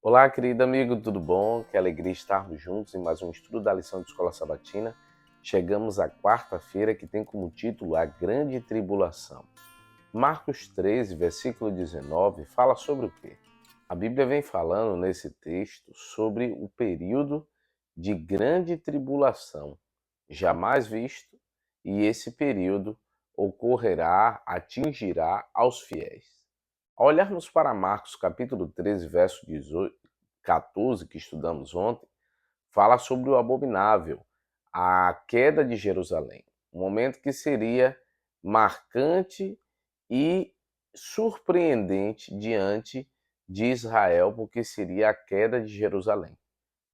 Olá, querido amigo, tudo bom? Que alegria estarmos juntos em mais um estudo da lição de Escola Sabatina. Chegamos à quarta-feira que tem como título A Grande Tribulação. Marcos 13, versículo 19, fala sobre o quê? A Bíblia vem falando nesse texto sobre o período de grande tribulação, jamais visto, e esse período ocorrerá, atingirá aos fiéis. Ao olharmos para Marcos capítulo 13, verso 18, 14, que estudamos ontem, fala sobre o abominável, a queda de Jerusalém, um momento que seria marcante e surpreendente diante de Israel, porque seria a queda de Jerusalém.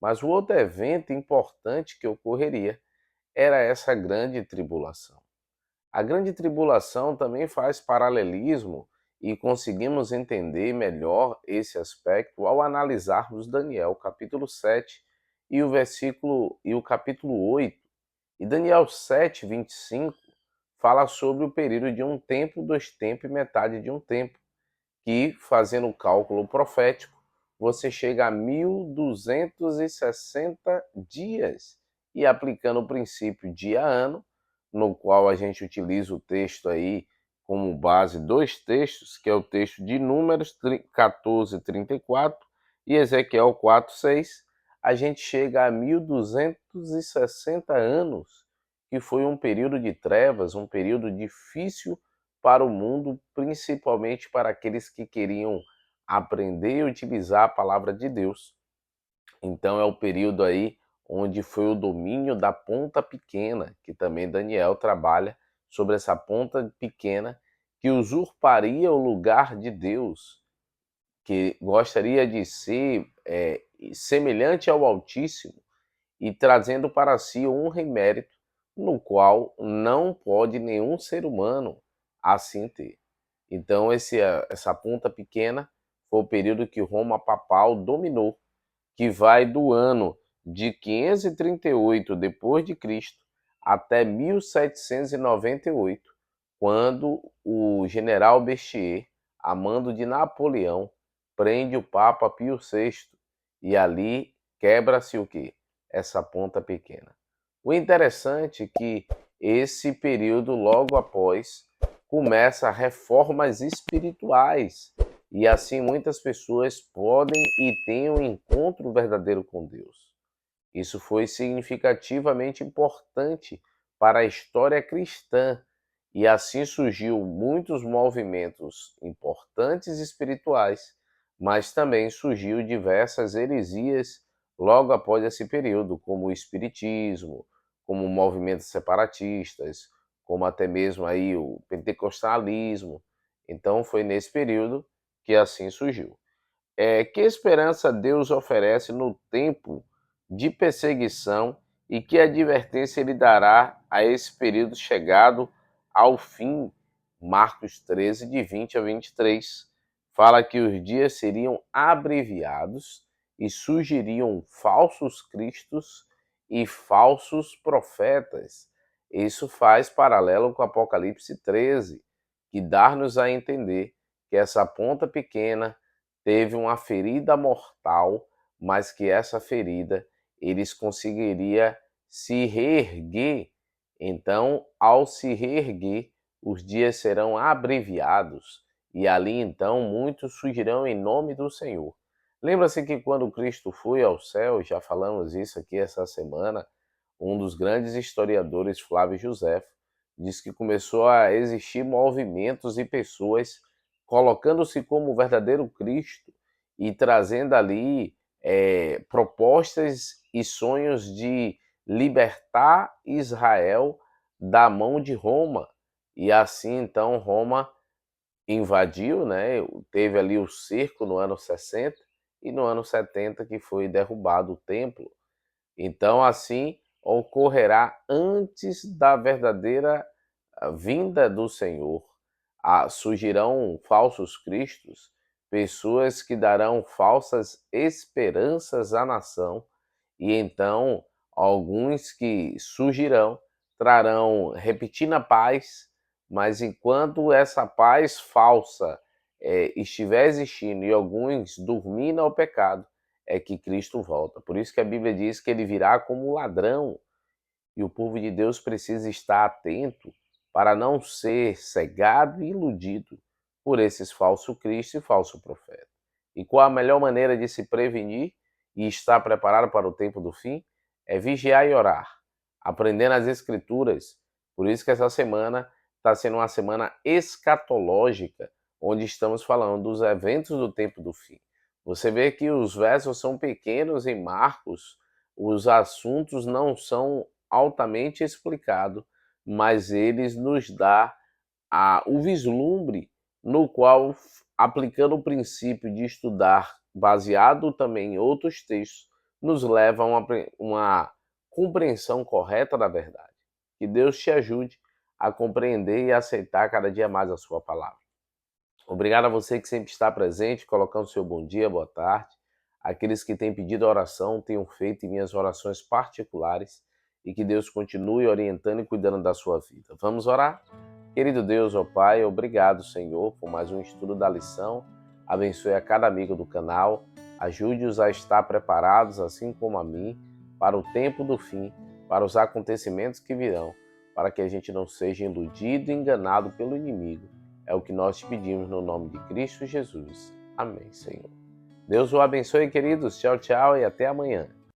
Mas o outro evento importante que ocorreria era essa grande tribulação. A grande tribulação também faz paralelismo e conseguimos entender melhor esse aspecto ao analisarmos Daniel, capítulo 7 e o capítulo 8. E Daniel 7, 25 fala sobre o período de um tempo, dois tempos e metade de um tempo, que, fazendo o cálculo profético, você chega a 1260 dias. E aplicando o princípio dia-ano, no qual a gente utiliza o texto aí como base dois textos, que é o texto de Números 14, 34 e Ezequiel 4, 6, a gente chega a 1260 anos, que foi um período de trevas, um período difícil para o mundo, principalmente para aqueles que queriam aprender e utilizar a palavra de Deus. Então é o período aí onde foi o domínio da ponta pequena, que também Daniel trabalha sobre essa ponta pequena que usurparia o lugar de Deus, que gostaria de ser semelhante ao Altíssimo e trazendo para si honra e mérito, no qual não pode nenhum ser humano assim ter. Então essa ponta pequena foi o período que Roma papal dominou, que vai do ano de 538 depois de Cristo até 1798, quando o general Berthier, a mando de Napoleão, prende o Papa Pio VI e ali quebra-se o quê? Essa ponta pequena. O interessante é que esse período logo após começa reformas espirituais e assim muitas pessoas podem e têm um encontro verdadeiro com Deus. Isso foi significativamente importante para a história cristã e assim surgiu muitos movimentos importantes espirituais, mas também surgiu diversas heresias logo após esse período, como o espiritismo, como movimentos separatistas, como até mesmo aí o pentecostalismo. Então foi nesse período que assim surgiu. Que esperança Deus oferece no tempo de perseguição e que advertência ele dará a esse período chegado ao fim? Marcos 13, de 20 a 23, fala que os dias seriam abreviados e surgiriam falsos cristos e falsos profetas. Isso faz paralelo com Apocalipse 13, que dá-nos a entender que essa ponta pequena teve uma ferida mortal, mas que essa ferida eles conseguiria se reerguer. Então, ao se reerguer, os dias serão abreviados e ali então muitos surgirão em nome do Senhor. Lembra-se que quando Cristo foi ao céu, já falamos isso aqui essa semana, um dos grandes historiadores, Flávio Josefo, diz que começou a existir movimentos e pessoas colocando-se como o verdadeiro Cristo e trazendo ali propostas e sonhos de libertar Israel da mão de Roma. E assim, então, Roma invadiu, né? Teve ali o cerco no ano 60 e no ano 70 que foi derrubado o templo. Então, assim, ocorrerá antes da verdadeira vinda do Senhor. Surgirão falsos cristos, pessoas que darão falsas esperanças à nação, e então alguns que surgirão trarão repetida paz, mas enquanto essa paz falsa estiver existindo e alguns dormindo ao pecado, é que Cristo volta. Por isso que a Bíblia diz que ele virá como um ladrão, e o povo de Deus precisa estar atento para não ser cegado e iludido por esses falsos cristos e falsos profetas. E qual a melhor maneira de se prevenir e estar preparado para o tempo do fim? É vigiar e orar, aprendendo as Escrituras. Por isso que essa semana está sendo uma semana escatológica, onde estamos falando dos eventos do tempo do fim. Você vê que os versos são pequenos em Marcos, os assuntos não são altamente explicados, mas eles nos dá o vislumbre no qual, aplicando o princípio de estudar baseado também em outros textos, nos leva a uma compreensão correta da verdade. Que Deus te ajude a compreender e aceitar cada dia mais a sua palavra. Obrigado a você que sempre está presente, colocando seu bom dia, boa tarde. Aqueles que têm pedido oração, tenham feito em minhas orações particulares e que Deus continue orientando e cuidando da sua vida. Vamos orar? Querido Deus, ó Pai, obrigado, Senhor, por mais um estudo da lição. Abençoe a cada amigo do canal, ajude-os a estar preparados, assim como a mim, para o tempo do fim, para os acontecimentos que virão, para que a gente não seja iludido e enganado pelo inimigo. É o que nós te pedimos no nome de Cristo Jesus. Amém, Senhor. Deus o abençoe, queridos. Tchau, tchau e até amanhã.